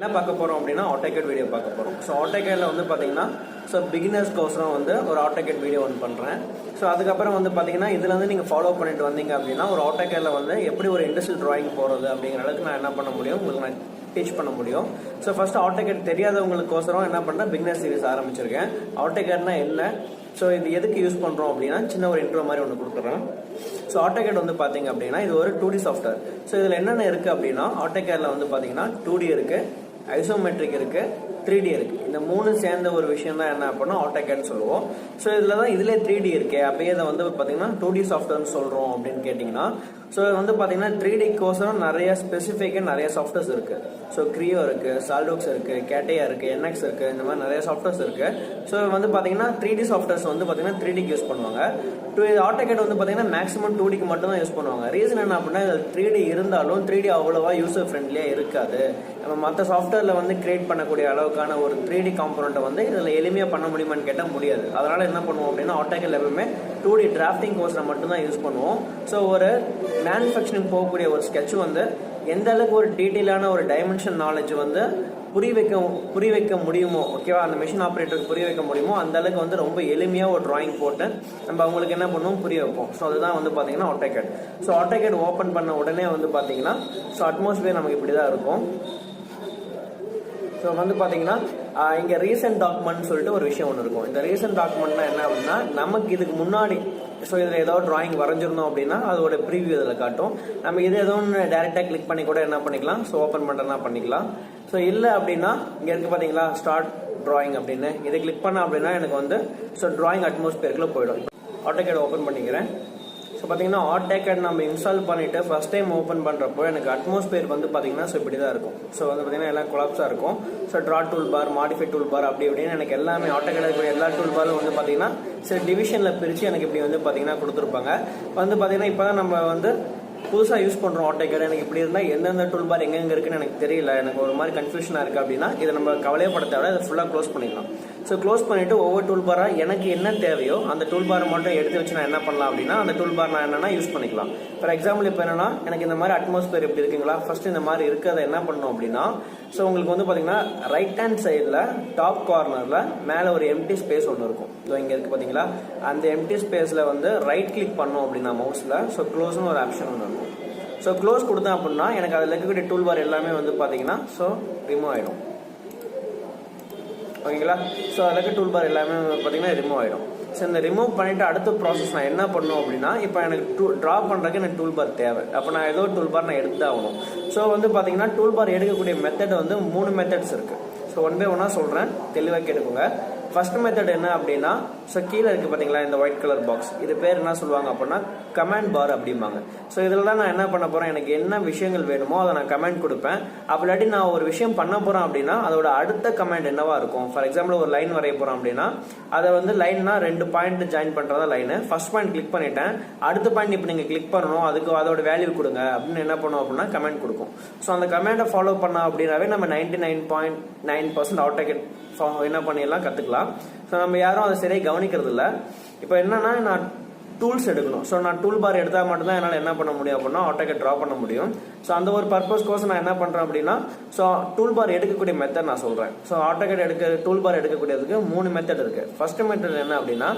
என்ன பார்க்க போகிறோம் அப்படின்னா AutoCAD வீடியோ பார்க்க போகிறோம். ஸோ AutoCADல வந்து பார்த்தீங்கன்னா பிகினர்ஸ்க்கோசரம் வந்து ஒரு AutoCAD வீடியோ ஒன்று பண்ணுறேன். ஸோ அதுக்கப்புறம் வந்து பார்த்தீங்கன்னா இதில் வந்து நீங்கள் ஃபாலோ பண்ணிட்டு வந்தீங்க அப்படின்னா ஒரு AutoCADல வந்து எப்படி ஒரு இண்டஸ்ட்ரியல் டிராயிங் போகிறது அப்படிங்கிற அளவுக்கு நான் என்ன பண்ண முடியும், உங்களுக்கு நான் டீச் பண்ண முடியும். ஸோ ஃபர்ஸ்ட் AutoCAD தெரியாதவங்களுக்கோசரம் என்ன பண்ணுறேன், பிகினர் சீரிஸ் ஆரம்பிச்சிருக்கேன். AutoCADனா என்ன, ஸோ இது எதுக்கு யூஸ் பண்ணுறோம் அப்படின்னா சின்ன ஒரு இன்ட்ரோ மாதிரி ஒன்று கொடுக்குறேன். ஸோ AutoCAD வந்து பார்த்தீங்க அப்படின்னா இது ஒரு 2D சாஃப்ட்வேர். ஸோ இதில் என்னென்ன இருக்குது அப்படின்னா AutoCADல வந்து பார்த்தீங்கன்னா 2D இருக்குது, ஐசோமெட்ரிக் இருக்கு, 3D இருக்கு. இந்த மூணு சேர்ந்த ஒரு விஷயம் தான் என்ன அப்படின்னா AutoCAD சொல்லுவோம். ஸோ இதில் தான் இதுலேயே 3D இருக்கு, அப்படியே இதை வந்து பார்த்தீங்கன்னா 2D சாஃப்ட்வேர்னு சொல்கிறோம் அப்படின்னு கேட்டிங்கன்னா, ஸோ வந்து பார்த்தீங்கன்னா 3Dக்கோசரம் நிறைய ஸ்பெசிஃபிக்காக நிறைய சாஃப்ட்வேர்ஸ் இருக்கு. ஸோ கிரியோ இருக்கு, சால்டோக்ஸ் இருக்கு, கேட்டையா இருக்கு, என்எக்ஸ் இருக்கு, இந்த மாதிரி நிறைய சாஃப்ட்வேர்ஸ் இருக்கு. ஸோ வந்து பார்த்தீங்கன்னா 3D சாஃப்ட்வேர்ஸ் வந்து பார்த்தீங்கன்னா 3Dக்கு யூஸ் பண்ணுவாங்க. AutoCAD வந்து பார்த்தீங்கன்னா மேக்ஸிமம் 2Dக்கு மட்டும் தான் யூஸ் பண்ணுவாங்க. ரீசன் என்ன அப்படின்னா 3D இருந்தாலும் 3D அவ்வளோவா யூசர் ஃப்ரெண்ட்லியாக இருக்காது. நம்ம மற்ற சாஃப்ட்வேரில் வந்து கிரியேட் பண்ணக்கூடிய அளவுக்கான ஒரு 3D காம்பனண்ட்டை வந்து இதில் எளிமையாக பண்ண முடியுமான்னு கேட்டால் முடியாது. அதனால் என்ன பண்ணுவோம் அப்படின்னா AutoCAD எப்பவுமே 2D டிராஃப்டிங் கோர்ஸில் மட்டும்தான் யூஸ் பண்ணுவோம். ஸோ ஒரு மேனுஃபேக்சரிங் போகக்கூடிய ஒரு ஸ்கெட்ச் வந்து எந்த அளவுக்கு ஒரு டீட்டெயிலான ஒரு டைமென்ஷன் நாலேஜ் வந்து புரிய வைக்க முடியுமோ, ஓகேவா, அந்த மிஷின் ஆப்ரேட்டருக்கு புரிய வைக்க முடியுமோ அந்த அளவுக்கு வந்து ரொம்ப எளிமையாக ஒரு டிராயிங் போட்டு நம்ம அவங்களுக்கு என்ன பண்ணுவோம், புரிய வைப்போம். ஸோ அதுதான் வந்து பார்த்தீங்கன்னா AutoCAD. ஸோ AutoCAD ஓப்பன் பண்ண உடனே வந்து பார்த்தீங்கன்னா ஸோ அட்மாஸ்பியர் நமக்கு இப்படி தான் இருக்கும். ஸோ வந்து பார்த்தீங்கன்னா இங்கே ரீசன்ட் டாக்குமெண்ட் சொல்லிட்டு ஒரு விஷயம் ஒன்று இருக்கும். இந்த ரீசன்ட் டாக்குமெண்ட்னா என்ன அப்படின்னா நமக்கு இதுக்கு முன்னாடி ஸோ இதில் ஏதோ டிராயிங் வரைஞ்சிருந்தோம் அப்படின்னா அதோட ப்ரீவியூ இதில் காட்டும். நம்ம இது ஏதோ ஒன்று டேரெக்டாக கிளிக் பண்ணி கூட என்ன பண்ணிக்கலாம், ஸோ ஓப்பன் பண்ணுறதுனா பண்ணிக்கலாம். ஸோ இல்லை அப்படின்னா இங்கே இருக்குது பார்த்தீங்களா ஸ்டார்ட் டிராயிங் அப்படின்னு, இதை கிளிக் பண்ண அப்படின்னா எனக்கு வந்து ஸோ டிராயிங் அட்மாஸ்பியருக்குள்ள போயிடும். AutoCAD ஓப்பன் பண்ணிக்கிறேன். ஸோ பார்த்தீங்கன்னா AutoCAD நம்ம இன்ஸ்டால் பண்ணிட்டு ஃபர்ஸ்ட் டைம் ஓப்பன் பண்ணுறப்போ எனக்கு அட்மாஸ்பியர் வந்து பார்த்தீங்கன்னா ஸோ இப்படி தான் இருக்கும். ஸோ வந்து பார்த்தீங்கன்னா எல்லாம் கொலாப்ஸாக இருக்கும். So draw tool bar, modify tool bar அப்படி இப்படின்னு எனக்கு எல்லாமே AutoCAD இருக்கக்கூடிய எல்லா டூல் பாரும் வந்து பார்த்தீங்கன்னா சரி டிவிஷனில் பிரித்து எனக்கு இப்படி வந்து பார்த்தீங்கன்னா கொடுத்துருப்பாங்க. வந்து பார்த்தீங்கன்னா இப்போ தான் நம்ம வந்து புதுசாக யூஸ் பண்ணுறோம் AutoCAD. எனக்கு இப்படி இருந்தால் எந்தெந்த டூல் பார் எங்கெங்கே இருக்குன்னு எனக்கு தெரியல, எனக்கு ஒரு மாதிரி கன்ஃபியூஷனாக இருக்குது அப்படின்னா இதை நம்ம கவலையப்பட தேவை, இதை ஃபுல்லாக க்ளோஸ் பண்ணிடலாம். ஸோ க்ளோஸ் பண்ணிவிட்டு ஒவ்வொரு டூல் பாராக எனக்கு என்ன தேவையோ அந்த டூல் பாரை மட்டும் எடுத்து வச்சு நான் என்ன பண்ணலாம் அப்படின்னா அந்த டூல் பார் நான் என்னென்னா யூஸ் பண்ணிக்கலாம். ஃபார் எக்ஸாம்பிள் இப்போ என்னன்னா எனக்கு இந்த மாதிரி அட்மாஸ்பியர் எப்படி இருக்குங்களா, ஃபர்ஸ்ட் இந்த மாதிரி இருக்கிறத என்ன பண்ணணும் அப்படின்னா ஸோ உங்களுக்கு வந்து பார்த்தீங்கன்னா ரைட் ஹேண்ட் சைடில் டாப் கார்னரில் மேலே ஒரு எம்டி ஸ்பேஸ் ஒன்று இருக்கும். ஸோ இங்கே இருக்குது பார்த்தீங்களா, அந்த எம்டி ஸ்பேஸில் வந்து ரைட் கிளிக் பண்ணோம் அப்படின்னா மவுஸில் ஸோ க்ளோஸ்னு ஒரு ஆப்ஷன் ஒன்று இருக்கும். ஸோ க்ளோஸ் கொடுத்தேன் அப்படின்னா எனக்கு அதில் இருக்கக்கூடிய டூல் பார் எல்லாமே வந்து பார்த்தீங்கன்னா ஸோ ரிமூவ் ஆகிடும். ஓகேங்களா, ஸோ அதில் இருக்க டூல் பார் எல்லாமே பார்த்தீங்கன்னா ரிமூவ் ஆகிடும். ஸோ இந்த ரிமூவ் பண்ணிவிட்டு அடுத்த ப்ராசஸ் நான் என்ன பண்ணணும் அப்படின்னா இப்போ எனக்கு ட்ரா பண்ணுறதுக்கு எனக்கு டூல் பார் தேவை. அப்போ நான் ஏதோ டூல் பார் நான் எடுத்து ஆகணும். ஸோ வந்து பார்த்தீங்கன்னா டூல் பார் எடுக்கக்கூடிய மெத்தட் வந்து 3 மெத்தட்ஸ் இருக்குது. ஸோ ஒன் பை ஒன்னாக சொல்கிறேன், தெளிவாக கேட்டுக்கோங்க. ஃபர்ஸ்ட் மெத்தட் என்ன அப்படின்னா ஸோ கீழே இருக்குது பார்த்தீங்களா இந்த ஒயிட் கலர் பாக்ஸ், இது பேர் என்ன சொல்லுவாங்க அப்படின்னா கமாண்ட் பார் அப்படிம்பாங்க. ஸோ இதில் தான் நான் என்ன பண்ண போகிறேன், எனக்கு என்ன விஷயங்கள் வேணுமோ அதை நான் கமெண்ட் கொடுப்பேன். அப்படி நான் ஒரு விஷயம் பண்ண போகிறேன் அப்படின்னா அதோட அடுத்த கமெண்ட் என்னவா இருக்கும். ஃபார் எக்ஸாம்பிள் ஒரு லைன் வரைய போகிறோம் அப்படின்னா அதை வந்து லைன்னா 2 பாயிண்ட் ஜாயின் பண்ணுறதா லைனு. ஃபர்ஸ்ட் பாயிண்ட் கிளிக் பண்ணிட்டேன், அடுத்த பாயிண்ட் இப்போ நீங்கள் கிளிக் பண்ணணும், அதுக்கு அதோட வேல்யூ கொடுங்க அப்படின்னு என்ன பண்ணுவோம் அப்படின்னா கமெண்ட் கொடுக்கும். ஸோ அந்த கமெண்டை ஃபாலோ பண்ண அப்படின்னாவே நம்ம 99.9% AutoCAD என்ன பண்ணிடலாம், கற்றுக்கலாம். ஸோ நம்ம யாரும் அதை சரியாக கவனிக்கிறது இல்லை. இப்போ என்னன்னா நான் டூல்ஸ் எடுக்கணும். ஸோ நான் டூல் பார் எடுத்தால் மட்டும்தான் என்னால் என்ன பண்ண முடியும் அப்படின்னா AutoCAD ட்ரா பண்ண முடியும். ஸோ அந்த ஒரு பர்பஸ்க்கோசம் நான் என்ன பண்ணுறேன் அப்படின்னா ஸோ டூல் பார் எடுக்கக்கூடிய மெத்தட் நான் சொல்கிறேன். ஸோ AutoCAD டூல் பார் எடுக்கக்கூடியதுக்கு 3 மெத்தட் இருக்குது. ஃபர்ஸ்ட் மெத்தட் என்ன அப்படின்னா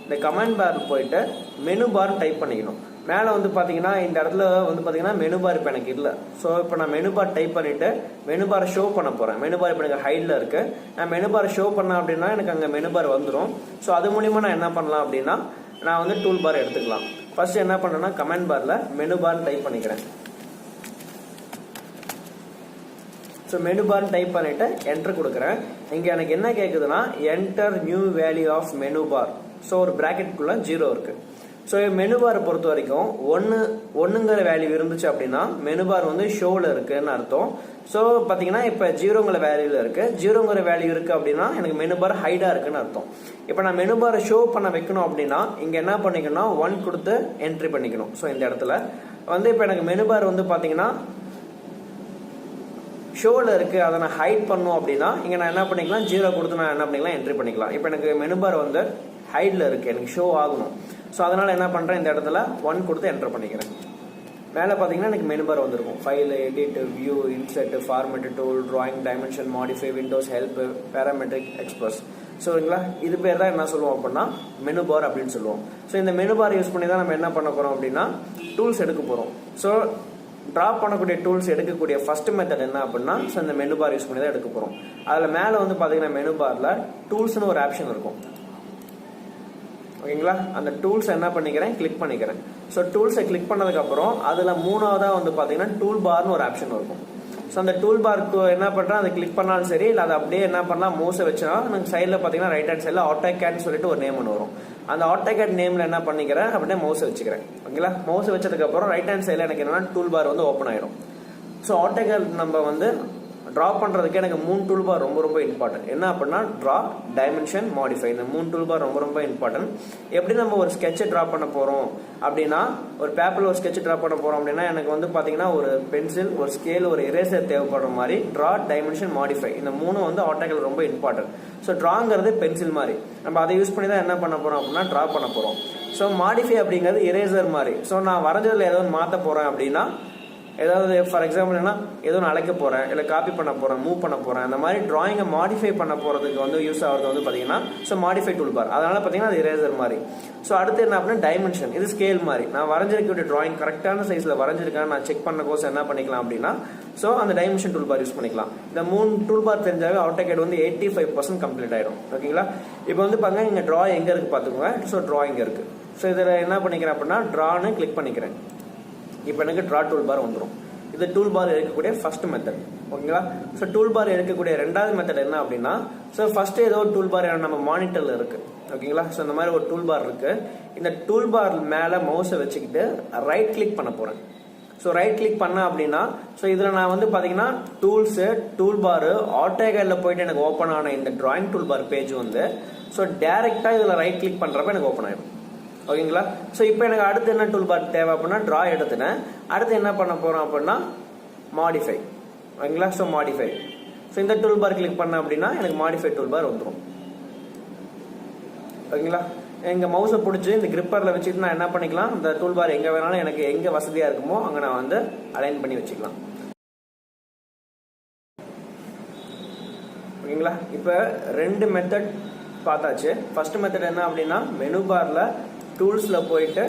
இந்த கமெண்ட் பார் போயிட்டு மெனு பார் டைப் பண்ணிக்கணும். மேலே வந்து பார்த்தீங்கன்னா இந்த இடத்துல வந்து பார்த்தீங்கன்னா மெனு பார் இப்போ எனக்கு இல்லை. ஸோ இப்போ நான் மெனு பார் டைப் பண்ணிவிட்டு மெனு பாரை ஷோ பண்ண போகிறேன். மெனு பார் இப்போ எனக்கு ஹைடில் இருக்குது. நான் மெனு பாரை ஷோ பண்ணேன் அப்படின்னா எனக்கு அங்கே மெனு பார் வந்துடும். ஸோ அது மூலிமா நான் என்ன பண்ணலாம் அப்படின்னா நான் வந்து டூல் பார் எடுத்துக்கலாம். ஃபர்ஸ்ட் என்ன பண்ணுறேன்னா கமெண்ட் பாரில் மெனு பார் டைப் பண்ணிக்கிறேன். ஸோ மெனு பார் டைப் பண்ணிவிட்டு என்டர் கொடுக்குறேன். இங்கே எனக்கு என்ன கேட்குதுன்னா enter new value of menu bar. So ஒரு ப்ராக்கெட்டுக்குள்ளே 0 இருக்குது. ஸோ மெனு பாரை பொறுத்த வரைக்கும் ஒன்றுங்கிற வேல்யூ இருந்துச்சு அப்படின்னா மெனு பார் வந்து ஷோவில் இருக்குன்னு அர்த்தம். ஸோ பார்த்தீங்கன்னா இப்போ 0ங்கிற வேல்யூவில் இருக்குது. 0ங்கிற வேல்யூ இருக்குது அப்படின்னா எனக்கு மெனு பார் ஹைடாக இருக்குன்னு அர்த்தம். இப்போ நான் மெனு பாரை ஷோ பண்ண வைக்கணும் அப்படின்னா இங்கே என்ன பண்ணிக்கணும்னா 1 கொடுத்து என்ட்ரி பண்ணிக்கணும். ஸோ இந்த இடத்துல வந்து இப்போ எனக்கு மெனு பார் வந்து பார்த்தீங்கன்னா ஷோவில் இருக்குது, அதை நான் ஹைட் பண்ணணும் அப்படின்னா இங்கே நான் என்ன பண்ணிக்கலாம் 0 கொடுத்து நான் என்ன பண்ணிக்கலாம் என்ட்ரி பண்ணிக்கலாம். இப்போ எனக்கு மெனு பார் வந்து ஹைடில் இருக்குது, எனக்கு ஷோ ஆகணும். ஸோ அதனால் என்ன பண்ணுறேன் இந்த இடத்துல 1 கொடுத்து என்டர் பண்ணிக்கிறேன். மேலே பார்த்தீங்கன்னா எனக்கு மெனு பார் வந்திருக்கும். File, edit, view, insert, format, tool, drawing, dimension, modify, Windows, help, parametric, express. சரிங்களா, இது பேர் தான் என்ன சொல்லுவோம் அப்படின்னா மெனு பார் அப்படின்னு சொல்லுவோம். ஸோ இந்த மெனு பார் யூஸ் பண்ணி தான் நம்ம என்ன பண்ண போகிறோம் அப்படின்னா டூல்ஸ் எடுக்க போகிறோம். ஸோ ட்ராப் பண்ணக்கூடிய டூல்ஸ் எடுக்கக்கூடிய ஃபர்ஸ்ட் மெத்தட் என்ன அப்படின்னா ஸோ இந்த மெனு பார் யூஸ் பண்ணி தான் எடுக்க போகிறோம். அதில் மேலே வந்து பார்த்தீங்கன்னா மெனு பாரில் டூல்ஸ்னு ஒரு ஆப்ஷன் இருக்கும். ஓகேங்களா, அந்த டூல்ஸ் என்ன பண்ணிக்கிறேன், கிளிக் பண்ணிக்கிறேன். ஸோ டூல்ஸை கிளிக் பண்ணதுக்கப்புறம் அதில் மூணாவதாக வந்து பார்த்தீங்கன்னா டூல் பார்னு ஒரு ஆப்ஷன் இருக்கும். ஸோ அந்த டூல் பார்க்கு என்ன பண்ணுறேன், அதை கிளிக் பண்ணாலும் சரி, இல்லை அதை அப்படியே என்ன பண்ணலாம், மவுஸை வச்சுனா எனக்கு சைடில் பார்த்தீங்கன்னா ரைட் ஹேண்ட் சைடில் AutoCAD சொல்லிட்டு ஒரு நேம் ஒன்று வரும். அந்த AutoCAD நேமில் என்ன பண்ணிக்கிறேன் அப்படியே மவுஸை வச்சுக்கிறேன். ஓகேங்களா, மவுஸை வச்சதுக்கப்புறம் ரைட் ஹேண்ட் சைடில் எனக்கு என்னன்னா டூல் பார் வந்து ஓப்பன் ஆயிடும். ஸோ AutoCAD நம்ம வந்து ட்ரா பண்ணுறதுக்கு எனக்கு 3 டூல் பார் ரொம்ப ரொம்ப இம்பார்ட்டன்ட். என்ன அப்படின்னா ட்ரா, டைமென்ஷன், மாடிஃபை. இந்த 3 டூல் பார் ரொம்ப ரொம்ப இம்பார்ட்டன்ட். எப்படி நம்ம ஒரு ஸ்கெட்சை ட்ரா பண்ண போகிறோம் அப்படின்னா, ஒரு பேப்பரில் ஒரு ஸ்கெட்ச் ட்ரா பண்ண போகிறோம் அப்படின்னா எனக்கு வந்து பார்த்தீங்கன்னா ஒரு பென்சில், ஒரு ஸ்கேல், ஒரு எரேசர் தேவைப்படுற மாதிரி ட்ரா, டைமென்ஷன், மாடிஃபை இந்த 3 வந்து AutoCAD ரொம்ப இம்பார்ட்டன்ட். ஸோ ட்ராங்கிறது பென்சில் மாதிரி, நம்ம அதை யூஸ் பண்ணி தான் என்ன பண்ண போகிறோம் அப்படின்னா ட்ரா பண்ண போகிறோம். ஸோ மாடிஃபை அப்படிங்கிறது எரேசர் மாதிரி. ஸோ நான் வரைஞ்சதில் ஏதோ மாற்ற போகிறேன் அப்படின்னா, ஏதாவது ஃபார் எக்ஸாம்பிள் என்ன ஏதோ நான் அழைக்க போகிறேன், இல்லை காப்பி பண்ண போகிறேன், மூவ் பண்ண போகிறேன், அந்த மாதிரி டிராயிங்கை மாடிஃபை பண்ண போகிறதுக்கு வந்து யூஸ் ஆகிறது வந்து பார்த்தீங்கன்னா ஸோ மாடிஃபை டூல் பார். அதனால் பார்த்தீங்கன்னா அது எரேசர் மாதிரி. ஸோ அடுத்து என்ன அப்படின்னா டைமென்ஷன், இது ஸ்கேல் மாதிரி. நான் வரைஞ்சிருக்கக்கூடிய டிராயிங் கரெக்டான சைஸில் வரைஞ்சிருக்கேன், நான் செக் பண்ண கோர்ஸ் என்ன பண்ணிக்கலாம் அப்படின்னா ஸோ அந்த டைமென்ஷன் டூல் பார் யூஸ் பண்ணிக்கலாம். இந்த 3 டூல் பார் தெரிஞ்சாவே AutoCAD வந்து 85% கம்ப்ளீட் ஆகிடும். ஓகேங்களா, இப்போ வந்து பாருங்க இங்கே ட்ரா எங்கே இருக்குது பார்த்துக்கோங்க. ஸோ ட்ரா இங்கே இருக்குது. ஸோ இதில் என்ன பண்ணிக்கிறேன் அப்படின்னா ட்ரான்னு கிளிக் பண்ணிக்கிறேன். இப்போ எனக்கு ட்ரா டூல் பார் வந்துடும். இது டூல் பார் எடுக்கக்கூடிய ஃபர்ஸ்ட் மெத்தட். ஓகேங்களா, ஸோ டூல் பார் எடுக்கக்கூடிய ரெண்டாவது மெத்தட் என்ன அப்படின்னா ஸோ ஃபர்ஸ்ட் ஏதோ ஒரு டூல் பார் நம்ம மானிட்டரில் இருக்கு. ஓகேங்களா, ஸோ இந்த மாதிரி ஒரு டூல் பார் இருக்கு. இந்த டூல் பார் மேலே மவுஸை வச்சுக்கிட்டு ரைட் கிளிக் பண்ண போறேன். ஸோ ரைட் கிளிக் பண்ண அப்படின்னா ஸோ இதில் நான் வந்து பார்த்தீங்கன்னா டூல்ஸு, டூல் பாரு, AutoCADல போயிட்டு எனக்கு ஓப்பன் ஆன இந்த டிராயிங் டூல் பார் பேஜ் வந்து ஸோ டேரெக்டாக இதில் ரைட் கிளிக் பண்ணுறப்ப எனக்கு ஓப்பன் ஆயிடும். ஓகேங்களா, ஸோ இப்போ எனக்கு அடுத்து என்ன டூல் பார் தேவை அப்படின்னா ட்ரா எடுத்துனேன். அடுத்து என்ன பண்ண போகிறோம் அப்படின்னா மாடிஃபை. ஓகேங்களா, ஸோ மாடிஃபை. ஸோ இந்த டூல் பார் கிளிக் பண்ண அப்படின்னா எனக்கு மாடிஃபை டூல் பார் வந்துடும். ஓகேங்களா, எங்கள் மவுஸை பிடிச்சி இந்த கிரிப்பரில் வச்சுட்டு நான் என்ன பண்ணிக்கலாம், இந்த டூல் பார் எங்கே வேணாலும் எனக்கு எங்கே வசதியாக இருக்குமோ அங்கே நான் வந்து அலைன் பண்ணி வச்சுக்கலாம். ஓகேங்களா, இப்போ 2 மெத்தட் பார்த்தாச்சு. ஃபர்ஸ்ட் மெத்தட் என்ன அப்படின்னா மெனு பாரில் டூல்ஸில் போயிட்டு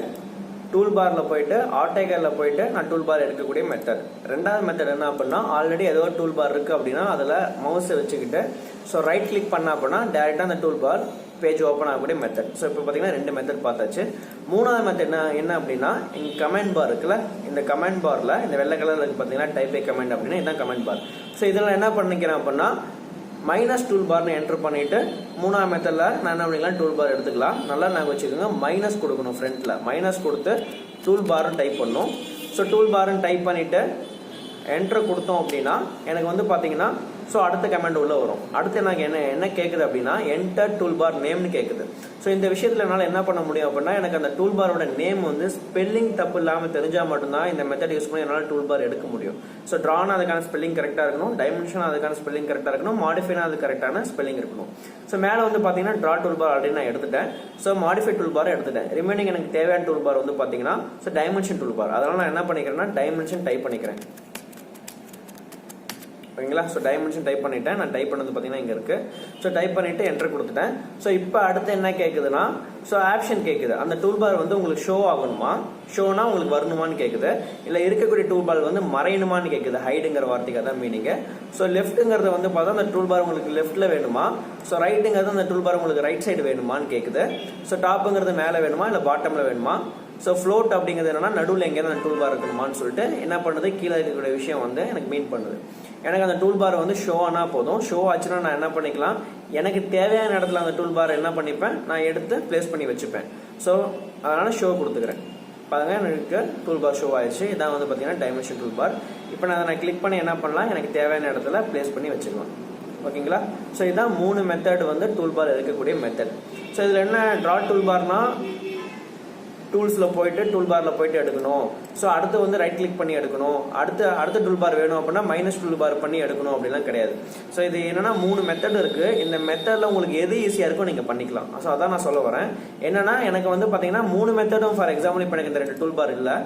டூல் பாரில் போயிட்டு AutoCADல போயிட்டு நான் டூல் பார் எடுக்கக்கூடிய மெத்தட். ரெண்டாவது மெத்தட் என்ன அப்படின்னா ஆல்ரெடி ஏதோ டூல் பார் இருக்குது அப்படின்னா அதில் மவுஸை வச்சுக்கிட்டு ஸோ ரைட் கிளிக் பண்ண அப்படின்னா டேரெக்டாக அந்த டூல் பார் பேஜ் ஓப்பன் ஆகக்கூடிய மெத்தட். ஸோ இப்போ பார்த்தீங்கன்னா 2 மெத்தட் பார்த்தாச்சு. மூணாவது மெத்தட் என்ன அப்படின்னா இங்கே கமெண்ட் பார் இருக்குல்ல, இந்த கமெண்ட் பாரில் இந்த வெள்ளை கலரில் இருக்குது பார்த்தீங்கன்னா டைப் ஏ கமெண்ட் அப்படின்னா இதுதான் கமெண்ட் பார். ஸோ இதில் என்ன பண்ணிக்கிறேன் அப்படின்னா மைனஸ் டூல் பார்னு என்டர் பண்ணிட்டு மூணாவது மெத்தடில் நான் என்ன பண்ணிக்கலாம் டூல் பார் எடுத்துக்கலாம். நல்லா நாங்கள் வச்சுக்கோங்க, மைனஸ் கொடுக்கணும் ஃப்ரண்ட்டில், மைனஸ் கொடுத்து டூல் பார்னு டைப் பண்ணணும். ஸோ டூல் பார்னு டைப் பண்ணிவிட்டு என்டர் கொடுத்தோம் அப்படின்னா எனக்கு வந்து பார்த்தீங்கன்னா ஸோ அடுத்த கமெண்ட் உள்ள வரும். அடுத்து எனக்கு என்ன கேட்குது அப்படின்னா என்டர் டூல் பார் நேம்னு கேட்குது. ஸோ இந்த விஷயத்தில் என்னால் என்ன பண்ண முடியும் அப்படின்னா எனக்கு அந்த டூல் பாரோட நேம் வந்து ஸ்பெல்லிங் தப்பு இல்லாமல் தெரிஞ்சால் மட்டும்தான் இந்த மெத்தட் யூஸ் பண்ணி என்னால் டூல் பார் எடுக்க முடியும். ஸோ ட்ரானா அதுக்கான ஸ்பெல்லிங் கரெக்டாக இருக்கணும், டைமென்ஷன் அதுக்கான ஸ்பெல்லிங் கரெக்டாக இருக்கணும், மாடிஃபைனா அது கரெக்டான ஸ்பெல்லிங் இருக்கணும். ஸோ மேலே வந்து பார்த்தீங்கன்னா ட்ரா டூல் பார் ஆல்ரெடி நான் எடுத்துட்டேன். ஸோ மாடிஃபை டூல் பார் எடுத்துட்டேன். ரிமைனிங் எனக்கு தேவையான டூல் பார் வந்து பார்த்தீங்கன்னா ஸோ டைமென்ஷன் டூல் பார். அதனால் நான் என்ன பண்ணிக்கிறேன்னா டைமென்ஷன் டைப் பண்ணிக்கிறேன். ஓகேங்களா, ஸோ டைமென்ஷன் டைப் பண்ணிட்டேன். நான் டைப் பண்ணது பார்த்தீங்கன்னா இங்கே இருக்குது. ஸோ டைப் பண்ணிவிட்டு என்டர் கொடுத்துட்டேன். ஸோ இப்போ அடுத்து என்ன கேட்குதுன்னா ஸோ ஆப்ஷன் கேட்குது. அந்த டூல் பார் வந்து உங்களுக்கு ஷோ ஆகணுமா, ஷோனா உங்களுக்கு வரணுமான்னு கேட்குது, இல்லை இருக்கக்கூடிய டூல் பார் வந்து மறையணுமான்னு கேட்குது. ஹைடுங்கிற வார்த்தைக்கு அதான் மீனிங்கு. ஸோ லெஃப்ட்டுங்கிறத வந்து பார்த்தா அந்த டூல் பார் உங்களுக்கு லெஃப்ட்டில் வேணுமா, ஸோ ரைட்டுங்கிறது அந்த டூல் பார் உங்களுக்கு ரைட் சைடு வேணுமான்னு கேட்குது. ஸோ டாப்புங்கிறது மேலே வேணுமா இல்லை பாட்டமில் வேணுமா. ஸோ ஃப்ளோட் அப்படிங்கிறது என்னன்னா நடுவில் எங்கேயாவது அந்த டூல் பார் இருக்கணுமான்னு சொல்லிட்டு என்ன பண்ணுது, கீழே இருக்கக்கூடிய விஷயம் வந்து எனக்கு மீன் பண்ணுது. எனக்கு அந்த டூல் பார் வந்து ஷோ ஆனால் போதும். ஷோ ஆச்சுன்னா நான் என்ன பண்ணிக்கலாம், எனக்கு தேவையான இடத்துல அந்த டூல் பார் என்ன பண்ணிப்பேன், நான் எடுத்து பிளேஸ் பண்ணி வச்சுப்பேன். ஸோ அதனால் ஷோ கொடுத்துக்கிறேன். பாருங்க எனக்கு டூல் பார் ஷோ ஆயிடுச்சு. இதான் வந்து பார்த்தீங்கன்னா டைமென்ஷன் டூல் பார். இப்போ நான் கிளிக் பண்ணி என்ன பண்ணலாம், எனக்கு தேவையான இடத்துல பிளேஸ் பண்ணி வச்சுக்கலாம். ஓகேங்களா, ஸோ இதுதான் 3 மெத்தட் வந்து டூல் பார் எடுக்கக்கூடிய மெத்தட். ஸோ இதில் என்ன ட்ரா டூல் பார்னா டூல்ஸில் போயிட்டு டூல் பாரில் போயிட்டு எடுக்கணும். ஸோ அடுத்து வந்து ரைட் கிளிக் பண்ணி எடுக்கணும். அடுத்த டூல் பார் வேணும் அப்படின்னா மைனஸ் டூல் பார் பண்ணி எடுக்கணும் அப்படிலாம் கிடையாது. ஸோ இது என்னன்னா 3 மெத்தட் இருக்குது. இந்த மெத்தடில் உங்களுக்கு எது ஈஸியாக இருக்கோ நீங்கள் பண்ணிக்கலாம். ஸோ அதான் நான் சொல்ல வரேன். என்னன்னா எனக்கு வந்து பார்த்தீங்கன்னா 3 மெத்தடும் ஃபார் எக்ஸாம்பிள் இப்போ எனக்கு இந்த 2 டூல் பார் இல்லை,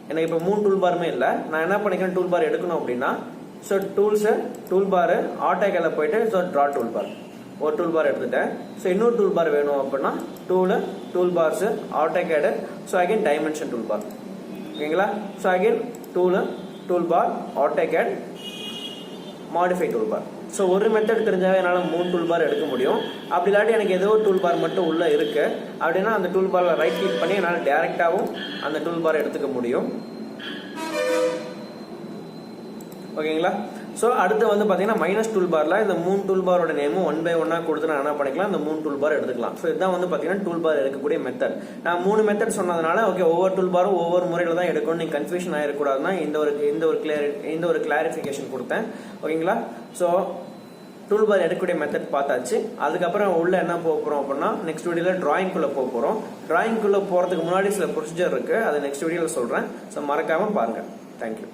எனக்கு இப்போ 3 டூல் பாருமே இல்லை. நான் என்ன பண்ணிக்கிறேன், டூல் பார் எடுக்கணும் அப்படின்னா ஸோ டூல்ஸு டூல் பாரு AutoCADல போயிட்டு ஸோ ட்ரா டூல் பார் ஒரு டூல் பார் எடுத்துட்டேன். ஸோ இன்னொரு டூல் பார் வேணும் அப்படின்னா tool bars AutoCAD. So again dimension tool bar. ஓகேங்களா? So again tool bar AutoCAD modify tool bar. So ஒரு மெத்தட் தெரிஞ்சாவே என்னால் 3 டூல் பார் எடுக்க முடியும். அப்படி இல்லாட்டி எனக்கு ஏதோ ஒரு டூல் பார் மட்டும் உள்ளே இருக்கு அப்படின்னா அந்த டூல் பாரில் ரைட் கிளிக் பண்ணி என்னால் டேரெக்டாகவும் அந்த டூல் பார் எடுத்துக்க முடியும். ஓகேங்களா? ஸோ அடுத்து வந்து பார்த்தீங்கன்னா மைனஸ் டூல் பாரில் இந்த 3 டூல் பாரோட நேமும் 1 by 1 கொடுத்து நான் என்ன பண்ணிக்கலாம், இந்த 3 டூல் பார் எடுத்துக்கலாம். ஸோ இதுதான் வந்து பார்த்தீங்கன்னா டூல் பார் எடுக்கக்கூடிய மெத்தட். நான் 3 மெத்தட் சொன்னதுனால ஓகே ஒவ்வொரு டூல் பாரும் ஒவ்வொரு முறையில் தான் எடுக்கணும், நீங்கள் கன்ஃபியூஷன் ஆகிடக்கூடாதுன்னா இந்த ஒரு கிளாரிஃபிகேஷன் கொடுத்தேன். ஓகேங்களா? ஸோ டூல் பார் எடுக்கக்கூடிய மெத்தட் பார்த்தாச்சு. அதுக்கப்புறம் உள்ள என்ன போக போகிறோம் அப்படின்னா நெக்ஸ்ட் வீடியோவில் டிராயிங்குள்ளே போக போகிறோம். டிராயிங்குள்ளே போகிறதுக்கு முன்னாடி சில ப்ரொசீஜர் இருக்குது, அதை நெக்ஸ்ட் வீடியோவில் சொல்கிறேன். ஸோ மறக்காமல் பாருங்கள். தேங்க்யூ.